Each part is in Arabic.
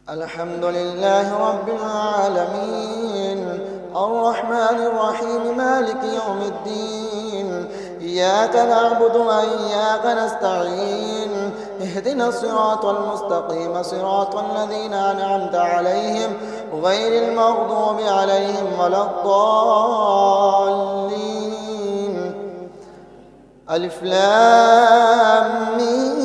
الحمد لله رب العالمين الرحمن الرحيم مالك يوم الدين إياك نعبد وإياك نستعين اهدنا الصراط المستقيم صراط الذين أنعمت عليهم غير المغضوب عليهم ولا الضالين. ألف لام ميم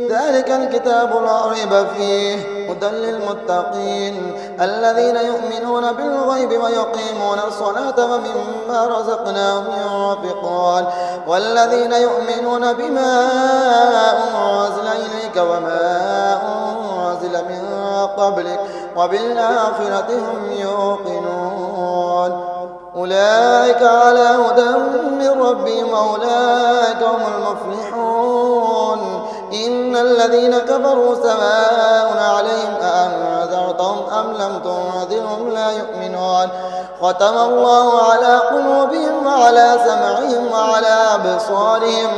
ذلك الكتاب لا ريب فيه هدى للمتقين الذين يؤمنون بالغيب ويقيمون الصلاة ومما رزقناهم ينفقون والذين يؤمنون بما أنزل إليك وما أنزل من قبلك وبالآخرة هم يوقنون أولئك على هدى من ربهم وأولئك هم المفلحون. إن الذين كفروا سواء عليهم أأنذرتهم أم لم تنذرهم لا يؤمنون ختم الله على قلوبهم وعلى سمعهم وعلى أبصارهم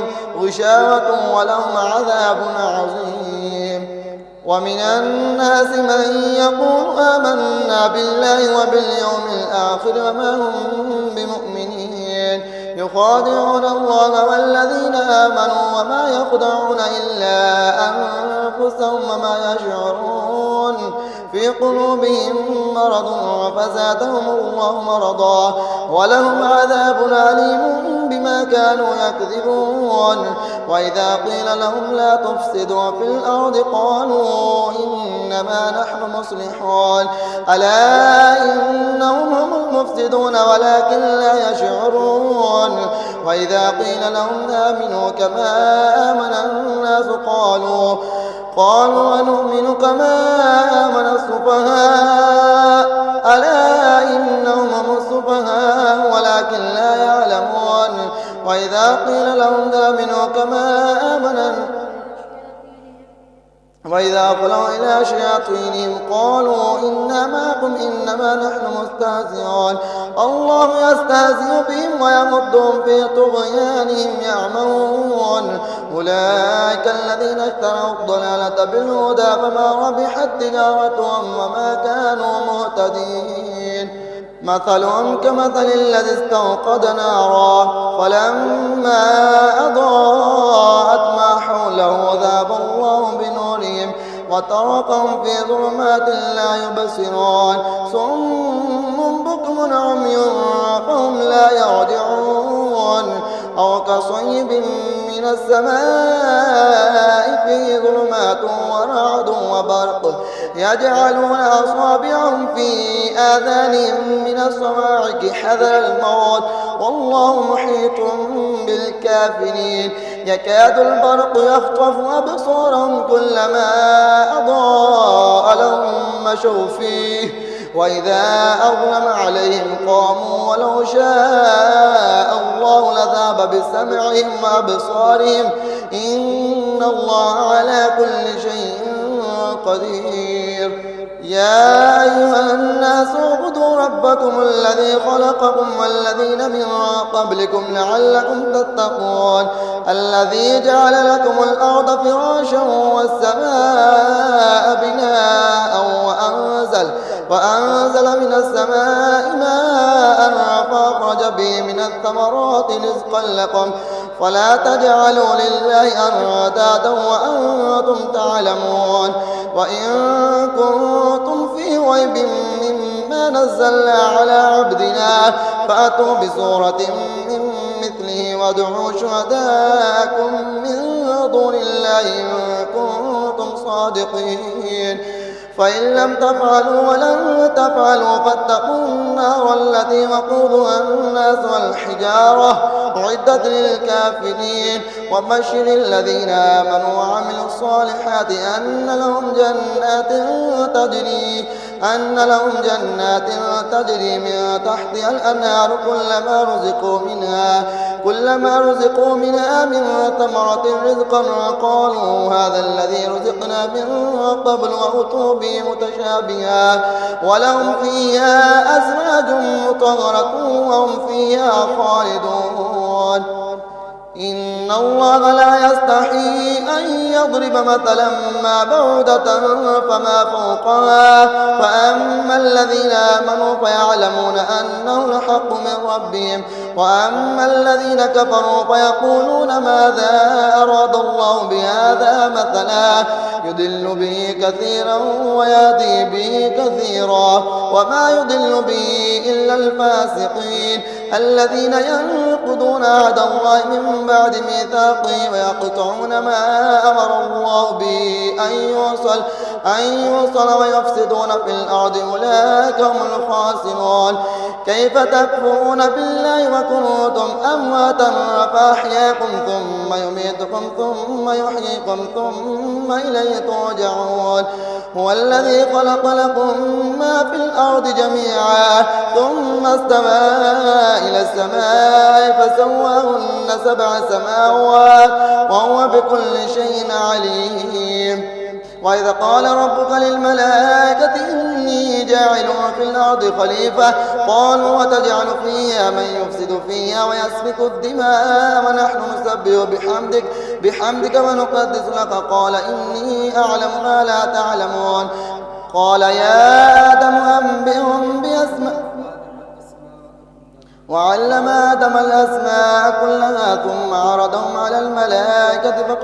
غشاوة ولهم عذاب عظيم. ومن الناس من يقول آمنا بالله وباليوم الآخر وما هم بمؤمنين يخادعون الله والذين آمنوا وما يخدعون إلا أنفسهم وما يشعرون في قلوبهم مرض فزادهم الله مرضا ولهم عذاب أليم بما كانوا يكذبون. وإذا قيل لهم لا تفسدوا في الأرض قالوا إنما نحن مصلحون ألا إنهم هم المفسدون ولكن لا يشعرون. وإذا قيل لهم آمنوا كما آمن الناس قالوا أنؤمن كما آمن السفهاء ألا إنهم هم السفهاء ولكن لا يعلمون. وإذا قيل لهم آمنوا كما آمن وإذا خلوا إلى شياطينهم قالوا إنا معكم إنما نحن مستهزئون الله يستهزئ بهم ويمدهم في طغيانهم يعمهون. أولئك الذين اشتروا الضلالة بالهدى فما ربحت تجارتهم وما كانوا مهتدين. مثلهم كمثل الذي استوقد نارا فلما أضاءت ما حوله ذهب الله بنورهم وتركهم في ظلمات لا يبصرون صم بكم عمي فهم لا يرجعون أو كصيب من السماء فيه ظلمات ورعد وبرق يجعلون أصابعهم في آذانهم من الصواعق حذر الموت والله محيط بالكافرين. يكاد البرق يخطف أبصارهم كلما أضاء لهم مشوا فيه وإذا أظلم عليهم قاموا ولو شاء الله لذهب بسمعهم وأبصارهم إن الله على كل شيء قدير. يا أيها الناس اعبدوا ربكم الذي خلقكم والذين من قبلكم لعلكم تتقون الذي جعل لكم الأرض فراشا والسماء بناء وأنزل من السماء ماء فأخرج به من الثمرات رزقا لكم فلا تجعلوا لله أندادا وأنتم تعلمون. وإن كنتم في ريب مما نزلنا على عبدنا فأتوا بسورة من مثله وادعوا شهداءكم من دون الله إن كنتم صادقين فإن لم تفعلوا ولن تفعلوا فاتقوا النار التي وقودها الناس والحجارة أعدت للكافرين. وبشر الذين آمنوا وعملوا الصالحات أن لهم جنات تجري من تحتها الأنهار كلما رزقوا منها من ثمرة رزقا قالوا هذا الذي رزقنا من قبل وأتوا به متشابها ولهم فيها أزواج مطهرة وهم فيها خالدون. إن الله لا يستحي أن يضرب مثلا ما بعودة فما فوقها فأما الذين آمنوا فيعلمون أنه الحق من ربهم وأما الذين كفروا فيقولون ماذا أراد الله بهذا مثلا يضل به كثيرا ويهدي به كثيرا وما يضل به إلا الفاسقين الذين ينقضون عهد الله من بعد ميثاقه ويقطعون ما أمر الله به أن يوصل ويفسدون في الأرض أولئك هم الخاسرون كيف تكفرون بالله وكنتم أمواتا فأحياكم ثم يميتكم ثم يحييكم ثم إليه ترجعون هو الذي خلق لكم ما في الأرض جميعا ثم استوى إلى السماء فسواهن 7 سماوات وهو بكل شيء عليم وإذا قال ربك للملائكة إني جاعل في الأرض خليفة قالوا وتجعل فيها من يفسد فيها ويسفك الدماء ونحن نسبح بحمدك ونقدس لك قال إني أعلم ما لا تعلمون قال يا آدم أنبئهم بأسماء وعلم آدم الأسماء كلها ثم عرضهم على الملائكة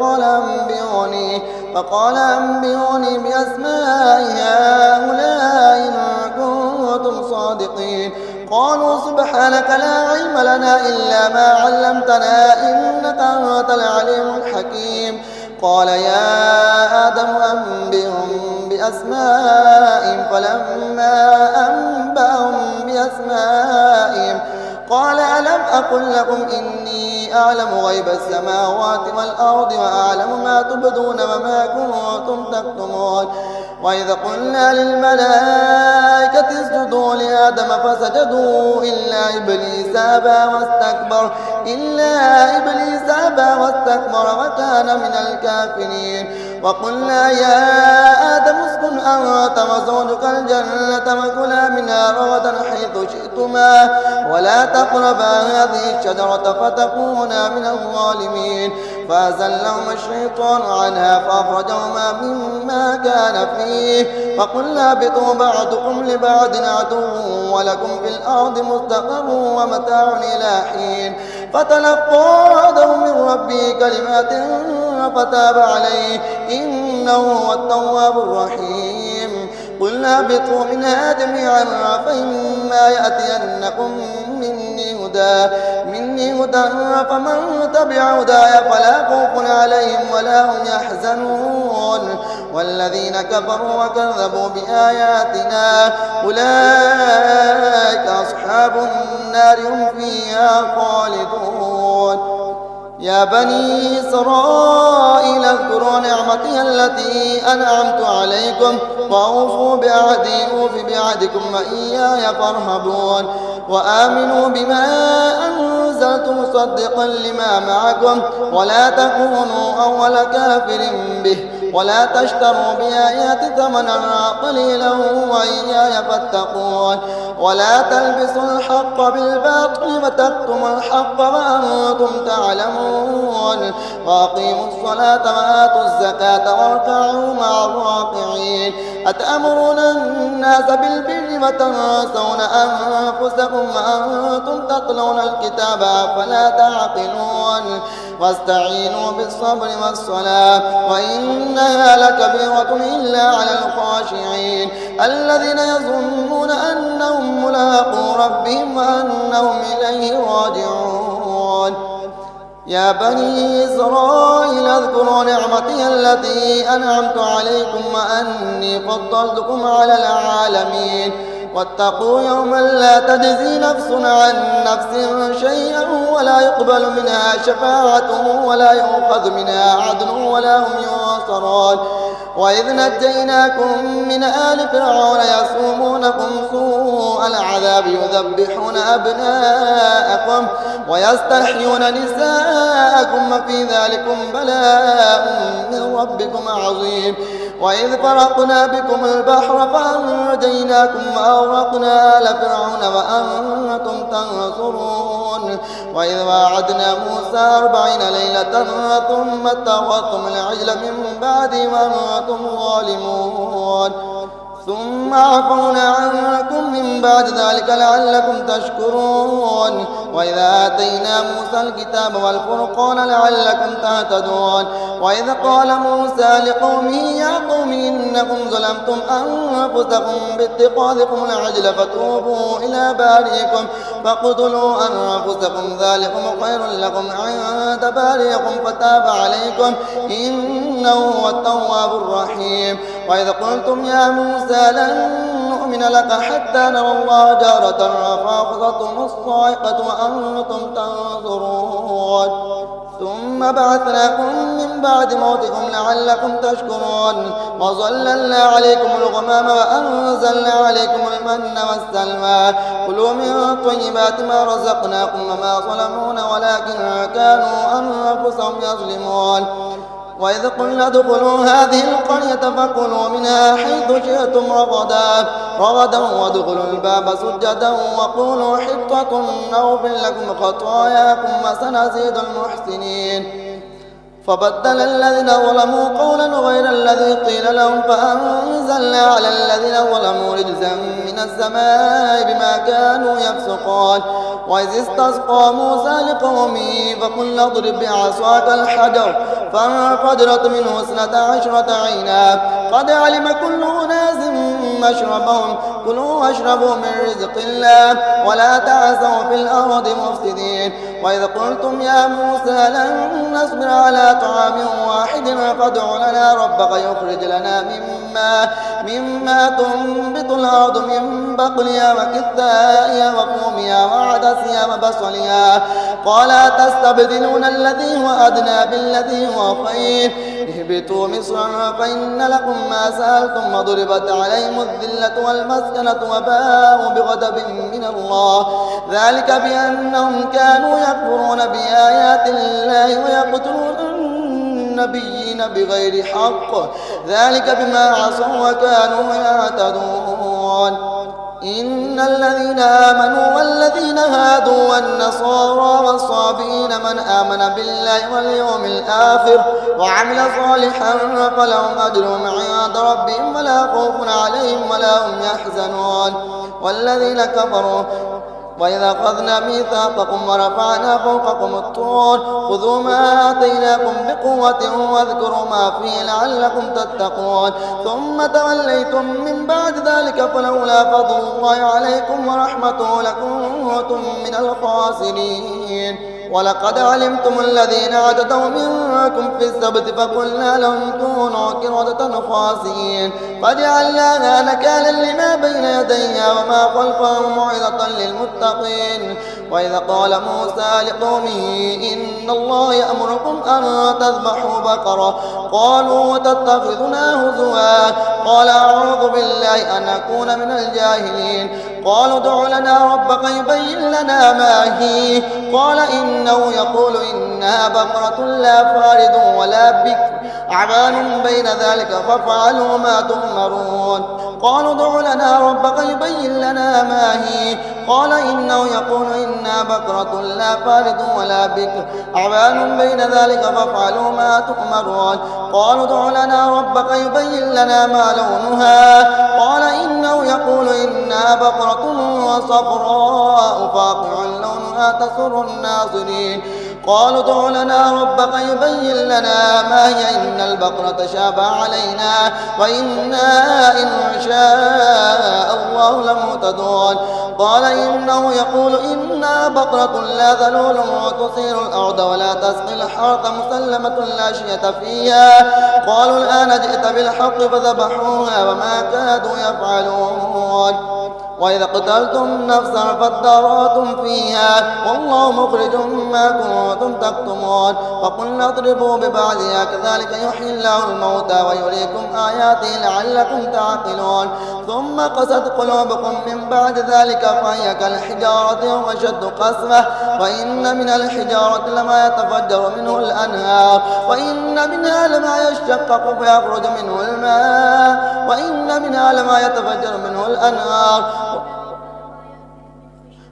فقال أنبئوني بأسماء هؤلاء إن كنتم صادقين قالوا سبحانك لا علم لنا إلا ما علمتنا إنك أنت العليم الحكيم قال يا آدم أنبئهم بأسمائهم فلما أنبأهم بأسمائهم قال ألم أقل لكم إني أعلم غيب السماوات والأرض وأعلم ما تبدون وما كنتم تكتمون وإذا قلنا للملائكة اسجدوا لآدم فسجدوا إلا إبليس أبى واستكبر وكان من الكافرين وقلنا يا آدم اسكن أنت وزوجك الجنة وكلا منها رغدا حيث شئتما ولا تقربا هذه الشجرة فتكونا من الظالمين فأزلهما الشيطان عنها فأخرجهما مما كان فيه وقلنا اهبطوا بعضكم لبعض عدو ولكم في الأرض مستقر ومتاع إلى حين فتلقى آدم من ربه كلمات فتاب عليه إنه هو التواب الرحيم قلنا اهبطوا منها جميعا فإما يأتينكم مني هدى فمن تبع هداي فلا خوف عليهم ولا هم يحزنون والذين كفروا وكذبوا بآياتنا أولئك أصحاب النار هم فيها خالدون يا بني إسرائيل اذكروا نعمتي التي أنعمت عليكم وأوفوا بعهدي أوف بعهدكم وإياي فارهبون وآمنوا بما أنزلت مصدقا لما معكم ولا تكونوا أول كافر به ولا تشتروا بآياتي ثمنا قليلا وإياي فاتقون ولا تلبسوا الحق بالباطل وتكتموا الحق وأنتم تعلمون وأقيموا الصلاة وآتوا الزكاة واركعوا مع الراكعين أتأمرون الناس بالبر وتنسون أنفسكم وأنتم تتلون الكتاب أفلا تعقلون واستعينوا بالصبر والصلاة وإنها لكبيرة إلا على الخاشعين الذين يظنون أنهم ملاقو ربهم وأنهم إليه راجعون يا بني إسرائيل اذكروا نعمتي التي أنعمت عليكم وأني فضلتكم على العالمين واتقوا يوما لا تجزي نفس عن نفس شيئا ولا يقبل منها شفاعة ولا يؤخذ منها عدل ولا هم ينصرون وإذ نجيناكم من آل فرعون يسومونكم سوء العذاب يذبحون أبناءكم ويستحيون نساءكم وفي ذلكم بلاء من ربكم عظيم وإذ فرقنا بكم البحر فأنجيناكم وأغرقنا آل فرعون وأنتم تنظرون وإذ وعدنا موسى 40 ليلة ثم اتخذتم العجل من بعد وأنتم ظالمون ثم عفونا عنكم من بعد ذلك لعلكم تشكرون وإذا آتينا موسى الكتاب والفرقان لعلكم تهتدون وإذ قال موسى لقومه يا قوم إنكم ظلمتم أنفسكم باتخاذكم العجل فتوبوا إلى بارئكم فاقتلوا أنفسكم ذلكم خير لكم عند بارئكم فتاب عليكم إنه هو التواب الرحيم وإذ قلتم يا موسى لن نؤمن لك حتى نرى الله جارة فأخذتهم الصاعقة وأنتم تنظرون ثم بعثناكم من بعد موتكم لعلكم تشكرون وظللنا عليكم الغمام وأنزلنا عليكم المن والسلوى كلوا من طيبات ما رزقناكم وما ظلمونا ولكن كانوا أنفسهم يظلمون وإذ قلنا ادخلوا هذه القرية فكلوا منها حيث شئتم رغدا وادخلوا الباب سجدا وقولوا حطة نغفر لكم خطاياكم وسنزيد المحسنين فبدل الذين ظلموا قولا غير الذي قيل لهم فأنزلنا على الذين ظلموا رجزا من السماء بما كانوا يفسقون وإذ استسقى موسى لقومه فقلنا اضرب بعصاك الحجر فانفجرت منه 12 عينا قد علم كل أناس مشربهم كلوا واشربوا من رزق الله ولا تعثوا في الأرض مفسدين وإذ قلتم يا موسى لن نصبر على طعام واحد فادع لنا ربك يخرج لنا مما تنبت الأرض من بقلها وكثائها وفومها وعدسها وبصلها قال تستبدلون الذي هو أدنى بالذي هو خير اهبطوا مصرا فإن لكم ما سألتم وضربت عليهم الذلة والمسكنة وباءوا بغضب من الله ذلك بأنهم كانوا يكفرون بآيات الله ويقتلون النبيين بغير حق ذلك بما عصوا وكانوا يعتدون إن الذين آمنوا والذين هادوا والنصارى والصابئين من آمن بالله واليوم الآخر وعمل صالحا فلهم أجرهم عند ربهم ولا خوف عليهم ولا هم يحزنون والذين كفروا وإذا أخذنا ميثاقكم ورفعنا فوقكم الطور خذوا ما آتيناكم بقوة واذكروا ما فيه لعلكم تتقون ثم توليتم من بعد ذلك فلولا فضل الله عليكم ورحمته لكنتم من الخاسرين ولقد علمتم الذين اعتدوا منكم في السبت فقلنا لهم كونوا قردة خاسئين فجعلناها نكالا لما بين يديها وما خلفها موعظة للمتقين وإذا قال موسى لقومه إن الله يأمركم أن تذبحوا بقرة قالوا وتتخذنا هزوا قال أعوذ بالله أن أكون من الجاهلين قالوا ادع لنا ربك يبين لنا ما هي قال إنه يقول إنها بقرة لا فارض ولا بكر عبان بين ذلك فافعلوا ما تؤمرون قالوا ادع لنا ربك يبين لنا ما هي قال إنه يقول إنها بقرة لا فارض ولا بكر عبان بين ذلك فافعلوا ما تؤمرون قالوا ادع لنا ربك يبين لنا ما لونها قال إنه يقول إنها بقرة صفراء فاقع لونها تسر الناظرين قالوا ادع لنا ربك يبين لنا ما هي إن البقرة شاب علينا وإنا إن شاء الله لمهتدون قال إنه يقول إنا بقرة لا ذلول وتصير الأرض ولا تسقي الحرث مسلمة لا شية فيها قالوا الآن جئت بالحق فذبحوها وما كادوا يفعلون وإذا قتلتم نفسا فادارأتم فيها والله مخرج ما كنتم تكتمون فقلنا اضربوا ببعضها كذلك يحيي الله الموتى ويريكم آياته لعلكم تعقلون ثم قست قلوبكم من بعد ذلك فهي كالحجارة وأشد قسوة وإن من الحجارة لما يتفجر منه الأنهار وإن منها لما يشقق فيخرج منه الماء وإن منها لما يتفجر منه الأنهار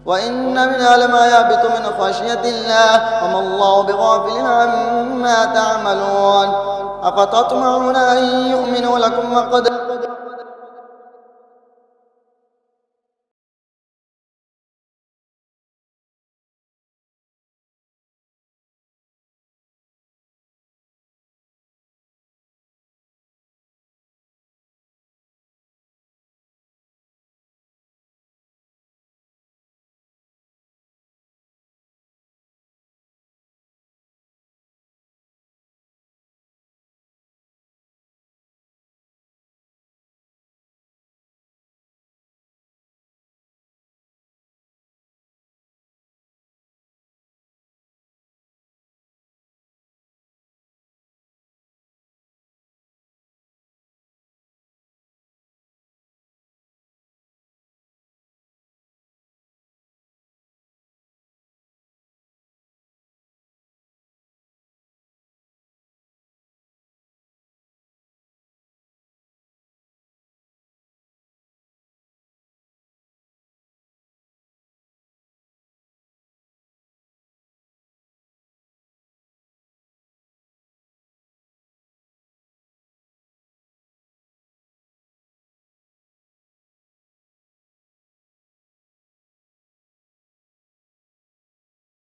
وإن منها لما يهبط من خشية الله وما الله بغافل عما تعملون أفتطمعون أن يؤمنوا لكم وقد